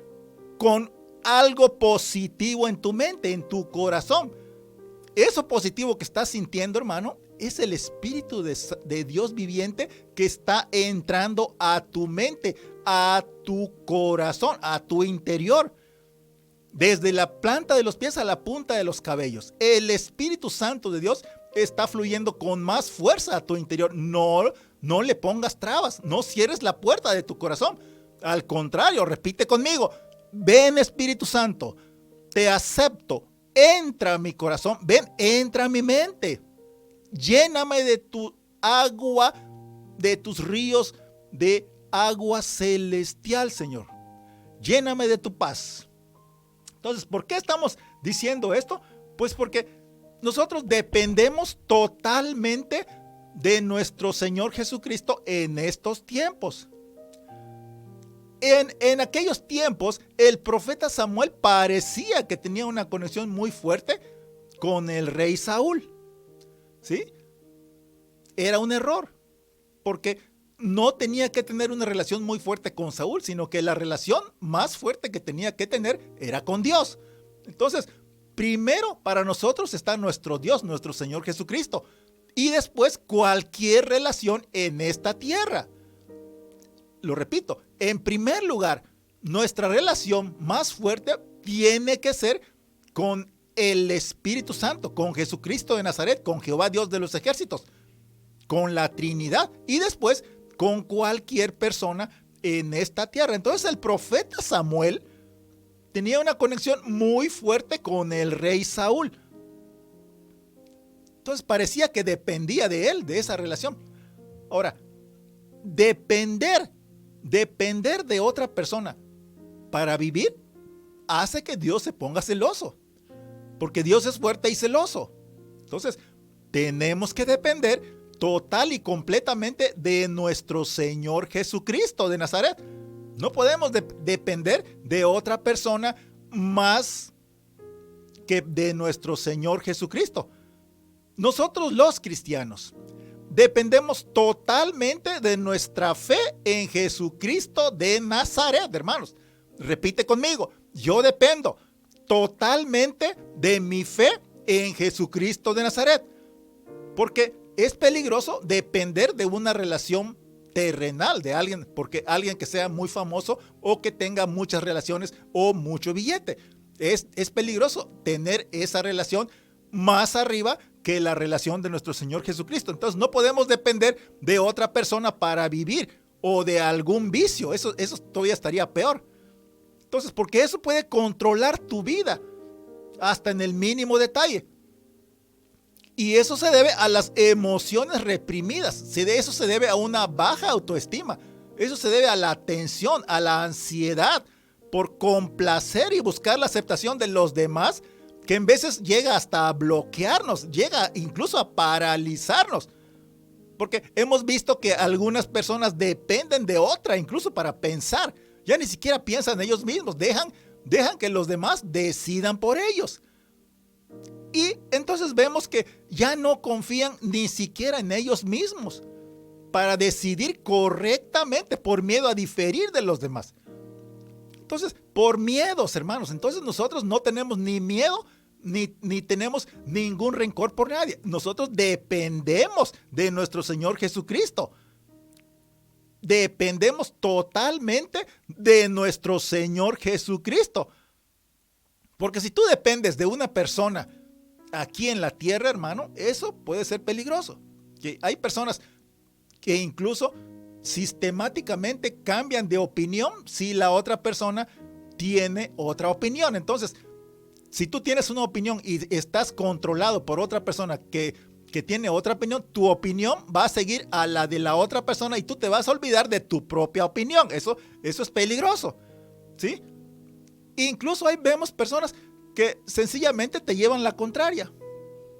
con algo positivo en tu mente, en tu corazón. Eso positivo que estás sintiendo, hermano, es el Espíritu de Dios viviente que está entrando a tu mente, a tu corazón, a tu interior. Desde la planta de los pies a la punta de los cabellos. El Espíritu Santo de Dios está fluyendo con más fuerza a tu interior. No le pongas trabas, no cierres la puerta de tu corazón. Al contrario, repite conmigo: ven, Espíritu Santo, te acepto, entra a mi corazón, ven, entra a mi mente. Lléname de tu agua, de tus ríos de agua celestial, Señor. Lléname de tu paz. Entonces, ¿por qué estamos diciendo esto? Pues porque nosotros dependemos totalmente de nuestro Señor Jesucristo en estos tiempos. En aquellos tiempos, el profeta Samuel parecía que tenía una conexión muy fuerte con el rey Saúl. ¿Sí? Era un error, porque no tenía que tener una relación muy fuerte con Saúl, sino que la relación más fuerte que tenía que tener era con Dios. Entonces, primero para nosotros está nuestro Dios, nuestro Señor Jesucristo, y después cualquier relación en esta tierra. Lo repito, en primer lugar, nuestra relación más fuerte tiene que ser con el Espíritu Santo, con Jesucristo de Nazaret, con Jehová Dios de los ejércitos, con la Trinidad, y después con cualquier persona en esta tierra. Entonces el profeta Samuel tenía una conexión muy fuerte con el rey Saúl. Entonces parecía que dependía de él, de esa relación. Ahora, depender de otra persona para vivir hace que Dios se ponga celoso, porque Dios es fuerte y celoso. Entonces, tenemos que depender total y completamente de nuestro Señor Jesucristo de Nazaret. No podemos depender de otra persona más que de nuestro Señor Jesucristo. Nosotros los cristianos dependemos totalmente de nuestra fe en Jesucristo de Nazaret, hermanos. Repite conmigo: yo dependo totalmente de mi fe en Jesucristo de Nazaret, porque es peligroso depender de una relación terrenal de alguien, porque alguien que sea muy famoso o que tenga muchas relaciones o mucho billete. Es peligroso tener esa relación más arriba que la relación de nuestro Señor Jesucristo. Entonces no podemos depender de otra persona para vivir, o de algún vicio. Eso todavía estaría peor. Entonces, porque eso puede controlar tu vida hasta en el mínimo detalle. Y eso se debe a las emociones reprimidas. Eso se debe a una baja autoestima. Eso se debe a la tensión, a la ansiedad por complacer y buscar la aceptación de los demás, que en veces llega hasta a bloquearnos, llega incluso a paralizarnos. Porque hemos visto que algunas personas dependen de otra incluso para pensar. Ya ni siquiera piensan ellos mismos, dejan que los demás decidan por ellos. Y entonces vemos que ya no confían ni siquiera en ellos mismos para decidir correctamente por miedo a diferir de los demás. Entonces, por miedos, hermanos, entonces nosotros no tenemos ni miedo ni tenemos ningún rencor por nadie. Nosotros dependemos de nuestro Señor Jesucristo. Dependemos totalmente de nuestro Señor Jesucristo. Porque si tú dependes de una persona aquí en la tierra, hermano, eso puede ser peligroso. Que hay personas que incluso sistemáticamente cambian de opinión si la otra persona tiene otra opinión. Entonces, si tú tienes una opinión y estás controlado por otra persona que tiene otra opinión, tu opinión va a seguir a la de la otra persona y tú te vas a olvidar de tu propia opinión. Eso es peligroso, ¿sí? Incluso ahí vemos personas que sencillamente te llevan la contraria.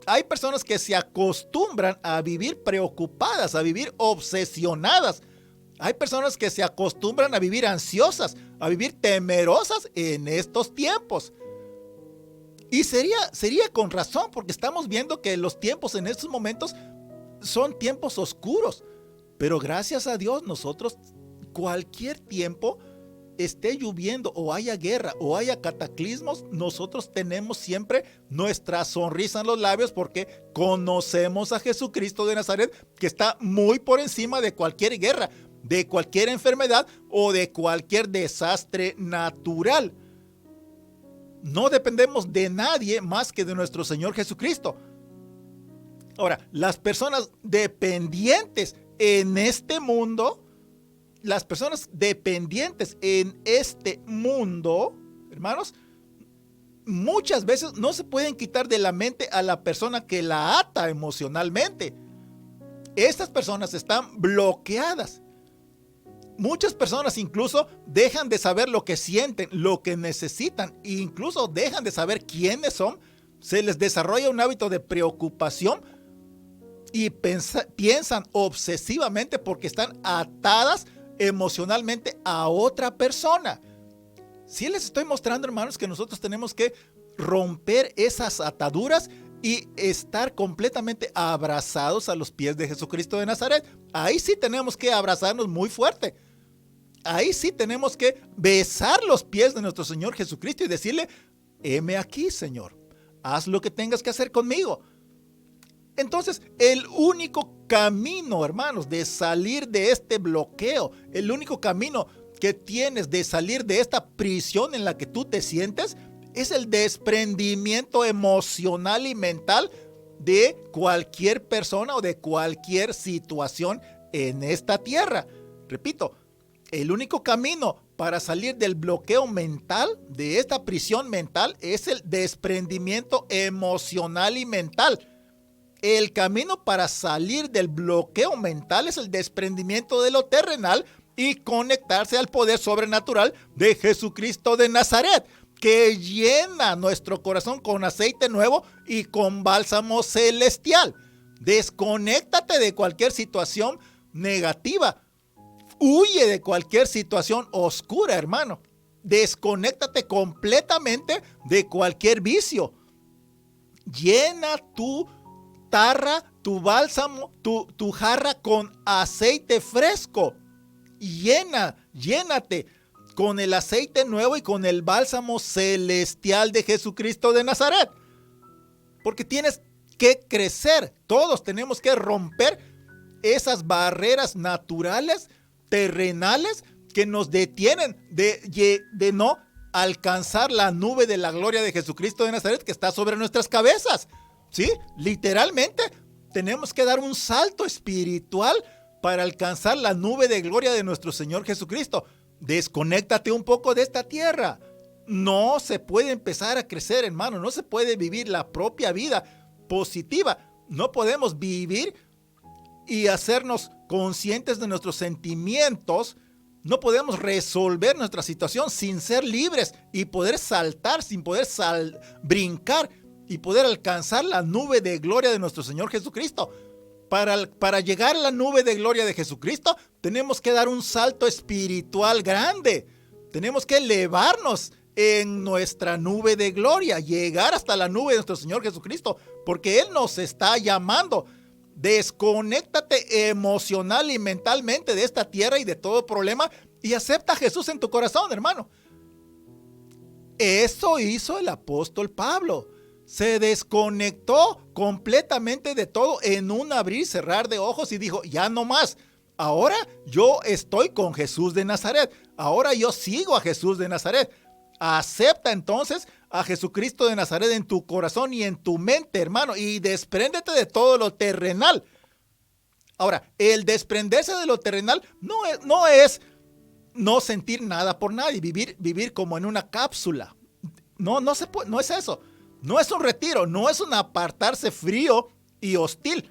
Hay personas que se acostumbran a vivir preocupadas, a vivir obsesionadas. Hay personas que se acostumbran a vivir ansiosas, a vivir temerosas en estos tiempos. Y sería con razón, porque estamos viendo que los tiempos en estos momentos son tiempos oscuros. Pero gracias a Dios, nosotros, cualquier tiempo, esté lloviendo o haya guerra o haya cataclismos, nosotros tenemos siempre nuestra sonrisa en los labios porque conocemos a Jesucristo de Nazaret, que está muy por encima de cualquier guerra, de cualquier enfermedad o de cualquier desastre natural. No dependemos de nadie más que de nuestro Señor Jesucristo. Ahora, las personas dependientes en este mundo, hermanos, muchas veces no se pueden quitar de la mente a la persona que la ata emocionalmente. Estas personas están bloqueadas. Muchas personas incluso dejan de saber lo que sienten, lo que necesitan, e incluso dejan de saber quiénes son. Se les desarrolla un hábito de preocupación y piensan obsesivamente porque están atadas emocionalmente a otra persona. Sí les estoy mostrando, hermanos, que nosotros tenemos que romper esas ataduras y estar completamente abrazados a los pies de Jesucristo de Nazaret. Ahí sí tenemos que abrazarnos muy fuerte. Ahí sí tenemos que besar los pies de nuestro Señor Jesucristo y decirle: heme aquí, Señor, haz lo que tengas que hacer conmigo. Entonces, el único camino, hermanos, de salir de este bloqueo, el único camino que tienes de salir de esta prisión en la que tú te sientes, es el desprendimiento emocional y mental de cualquier persona o de cualquier situación en esta tierra. Repito, el único camino para salir del bloqueo mental, de esta prisión mental, es el desprendimiento emocional y mental. El camino para salir del bloqueo mental es el desprendimiento de lo terrenal y conectarse al poder sobrenatural de Jesucristo de Nazaret, que llena nuestro corazón con aceite nuevo y con bálsamo celestial. Desconéctate de cualquier situación negativa. Huye de cualquier situación oscura, hermano. Desconéctate completamente de cualquier vicio. Llena tu tarra, tu bálsamo, tu jarra con aceite fresco. Llénate con el aceite nuevo y con el bálsamo celestial de Jesucristo de Nazaret. Porque tienes que crecer. Todos tenemos que romper esas barreras naturales, terrenales, que nos detienen de no alcanzar la nube de la gloria de Jesucristo de Nazaret que está sobre nuestras cabezas. ¿Sí? Literalmente tenemos que dar un salto espiritual para alcanzar la nube de gloria de nuestro Señor Jesucristo. Desconéctate un poco de esta tierra. No se puede empezar a crecer, hermano. No se puede vivir la propia vida positiva. No podemos vivir y hacernos conscientes de nuestros sentimientos. No podemos resolver nuestra situación sin ser libres y poder saltar, sin poder brincar y poder alcanzar la nube de gloria de nuestro Señor Jesucristo. Para llegar a la nube de gloria de Jesucristo, tenemos que dar un salto espiritual grande. Tenemos que elevarnos en nuestra nube de gloria, llegar hasta la nube de nuestro Señor Jesucristo, porque Él nos está llamando. Desconéctate emocional y mentalmente de esta tierra y de todo problema y acepta a Jesús en tu corazón, hermano. Eso hizo el apóstol Pablo. Se desconectó completamente de todo en un abrir y cerrar de ojos y dijo, ya no más. Ahora yo estoy con Jesús de Nazaret. Ahora yo sigo a Jesús de Nazaret. Acepta entonces a Jesucristo de Nazaret en tu corazón y en tu mente, hermano, y despréndete de todo lo terrenal. Ahora, el desprenderse de lo terrenal no es no sentir nada por nadie, vivir como en una cápsula. No se puede, no es eso. No es un retiro, no es un apartarse frío y hostil,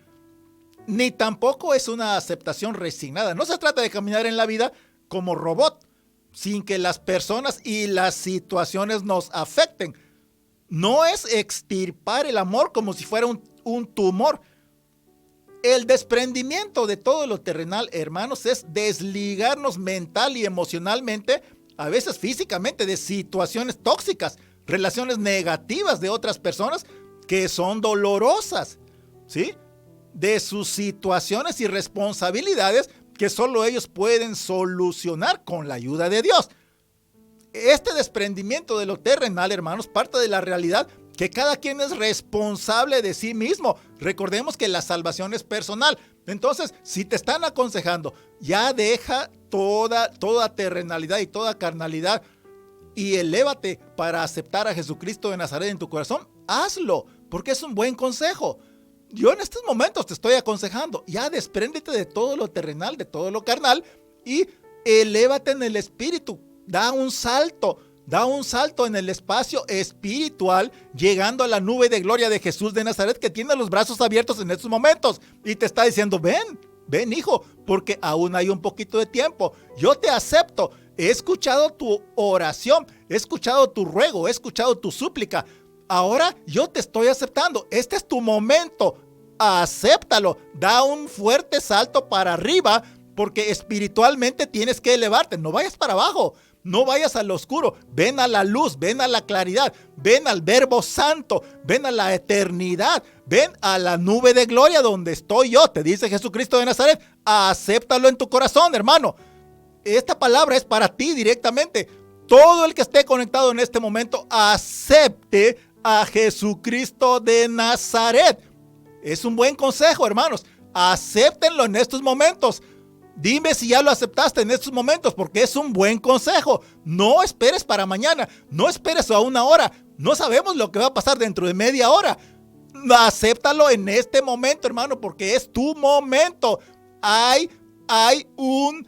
ni tampoco es una aceptación resignada. No se trata de caminar en la vida como robot, sin que las personas y las situaciones nos afecten. No es extirpar el amor como si fuera un tumor. El desprendimiento de todo lo terrenal, hermanos, es desligarnos mental y emocionalmente, a veces físicamente, de situaciones tóxicas, relaciones negativas de otras personas que son dolorosas, ¿sí? De sus situaciones y responsabilidades que solo ellos pueden solucionar con la ayuda de Dios. Este desprendimiento de lo terrenal, hermanos, parte de la realidad que cada quien es responsable de sí mismo. Recordemos que la salvación es personal. Entonces, si te están aconsejando, ya deja toda terrenalidad y toda carnalidad y elévate para aceptar a Jesucristo de Nazaret en tu corazón, hazlo, porque es un buen consejo. Yo en estos momentos te estoy aconsejando, ya despréndete de todo lo terrenal, de todo lo carnal y elévate en el espíritu. Da un salto en el espacio espiritual, llegando a la nube de gloria de Jesús de Nazaret, que tiene los brazos abiertos en estos momentos y te está diciendo, ven hijo, porque aún hay un poquito de tiempo. Yo te acepto. He escuchado tu oración, he escuchado tu ruego, he escuchado tu súplica. Ahora yo te estoy aceptando. Este es tu momento. Acéptalo. Da un fuerte salto para arriba, porque espiritualmente tienes que elevarte. No vayas para abajo. No vayas al oscuro. Ven a la luz, ven a la claridad, ven al Verbo Santo, ven a la eternidad, ven a la nube de gloria donde estoy yo. Te dice Jesucristo de Nazaret. Acéptalo en tu corazón, hermano. Esta palabra es para ti directamente. Todo el que esté conectado en este momento, acepte a Jesucristo de Nazaret. Es un buen consejo, hermanos. Acéptenlo en estos momentos. Dime si ya lo aceptaste en estos momentos, porque es un buen consejo. No esperes para mañana. No esperes a una hora. No sabemos lo que va a pasar dentro de media hora. Acéptalo en este momento, hermano, porque es tu momento. Hay un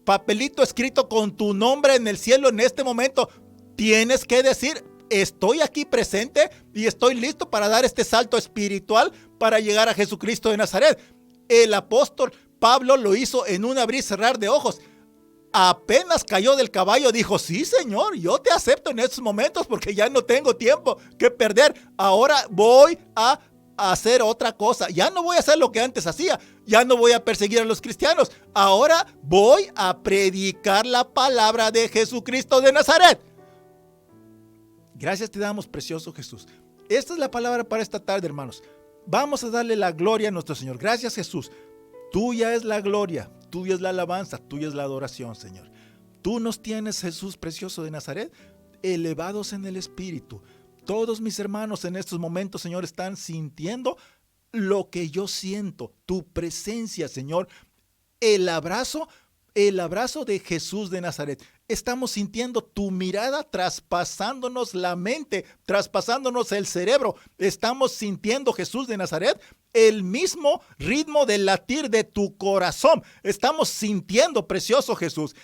papelito escrito con tu nombre en el cielo en este momento. Tienes que decir, estoy aquí presente y estoy listo para dar este salto espiritual para llegar a Jesucristo de Nazaret. El apóstol Pablo lo hizo en un abrir y cerrar de ojos. Apenas cayó del caballo, dijo, sí, Señor, yo te acepto en estos momentos porque ya no tengo tiempo que perder. Ahora voy a hacer otra cosa. Ya no voy a hacer lo que antes hacía. Ya no voy a perseguir a los cristianos. Ahora voy a predicar la palabra de Jesucristo de Nazaret. Gracias te damos, precioso Jesús. Esta es la palabra para esta tarde, hermanos. Vamos a darle la gloria a nuestro Señor. Gracias, Jesús. Tuya es la gloria, tuya es la alabanza, tuya es la adoración, Señor. Tú nos tienes, Jesús precioso de Nazaret, elevados en el espíritu. Todos mis hermanos en estos momentos, Señor, están sintiendo lo que yo siento, tu presencia, Señor. El abrazo de Jesús de Nazaret. Estamos sintiendo tu mirada traspasándonos la mente, traspasándonos el cerebro. Estamos sintiendo, Jesús de Nazaret, el mismo ritmo del latir de tu corazón. Estamos sintiendo, precioso Jesús,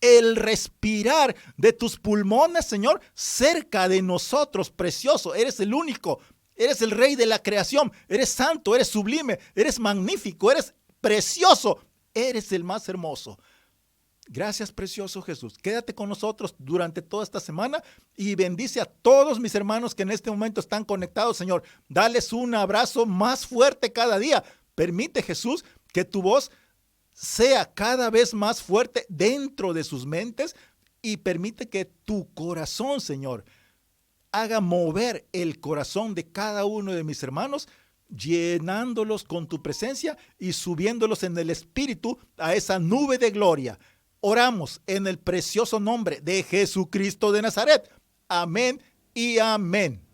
el respirar de tus pulmones, Señor, cerca de nosotros, precioso. Eres el único, eres el Rey de la creación, eres santo, eres sublime, eres magnífico, eres precioso, eres el más hermoso. Gracias, precioso Jesús. Quédate con nosotros durante toda esta semana y bendice a todos mis hermanos que en este momento están conectados, Señor. Dales un abrazo más fuerte cada día. Permite, Jesús, que tu voz sea cada vez más fuerte dentro de sus mentes y permite que tu corazón, Señor, haga mover el corazón de cada uno de mis hermanos, llenándolos con tu presencia y subiéndolos en el Espíritu a esa nube de gloria. Oramos en el precioso nombre de Jesucristo de Nazaret. Amén y amén.